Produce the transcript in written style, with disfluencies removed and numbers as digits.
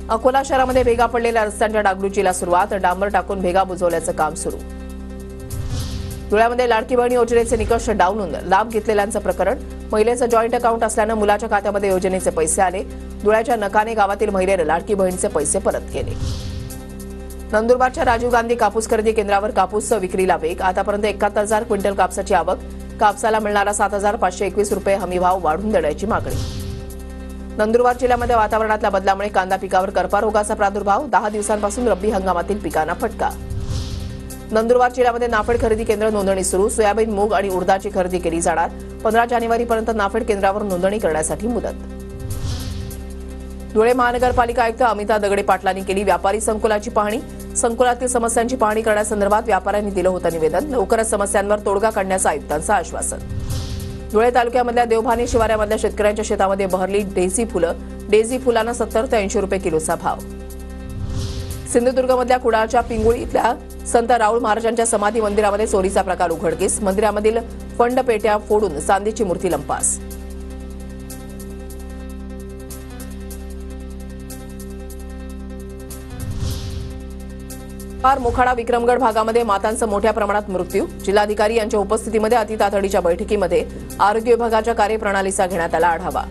अकोला शहरामध्ये भेगा पडलेल्या रस्त्यांच्या डागडुजीला सुरुवात, डांबर टाकून भेगा बुजवल्याचं काम सुरू. धुळ्यामध्ये लाडकी बहीण योजनेचे निकष डावलून लाभ घेतलेल्यांचं प्रकरण. महिलेचं जॉईंट अकाउंट असल्यानं मुलाच्या खात्यामध्ये योजनेचे पैसे आले. धुळ्याच्या नकाने गावातील महिलेनं लाडकी बहीणचे पैसे परत केले. नंदुरबारच्या राजीव गांधी कापूस खरेदी केंद्रावर कापूस विक्रीला वेग. आतापर्यंत 71,000 क्विंटल कापसाची आवक. कापसाला मिळणारा 7,521 रुपये हमीभाव वाढवून देण्याची मागणी. नंदुरबार जिल्ह्यामध्ये वातावरणातल्या बदलामुळे कांदा पिकावर करपा रोगाचा प्रादुर्भाव. 10 दिवसांपासून रब्बी हंगामातील पिकांना फटका. नंदुरबार जिल्ह्यामध्ये नाफेड खरेदी केंद्र नोंदणी सुरू. सोयाबीन, मूग आणि उडदाची खरेदी केली जाणार. 15 जानेवारीपर्यंत नाफेड केंद्रावर नोंदणी करण्यासाठी मुदत. धुळे महानगरपालिका आयुक्त अमिता दगडे पाटलांनी केली व्यापारी संकुलाची पाहणी. संकुलातील समस्यांची पाहणी करण्यासंदर्भात व्यापाऱ्यांनी दिलं होतं निवेदन. लवकरच समस्यांवर तोडगा काढण्याचं आयुक्तांचं आश्वासन. धुळे तालुक्यामधल्या देवभानी शिवाऱ्यामधल्या शेतकऱ्यांच्या शेतामध्ये बहरली डेझी फुलं. डेझी फुलांना 70 ते 80 रुपये किलोचा भाव. सिंधुदुर्गमधल्या कुडाळच्या पिंगुळी इथल्या संत राऊळ महाराजांच्या समाधी मंदिरामध्ये चोरीचा प्रकार उघडकीस. मंदिरामधील फंड पेट्या फोडून चांदीची मूर्ती लंपास. मोखाडा विक्रमगड भागामध्ये मातांचा मोठ्या प्रमाणात मृत्यू. जिल्हाधिकारी यांच्या उपस्थितीमध्ये अतितातडीच्या बैठकीमध्ये आरोग्य विभागाच्या कार्यप्रणालीचा घेण्यात आला आढावा.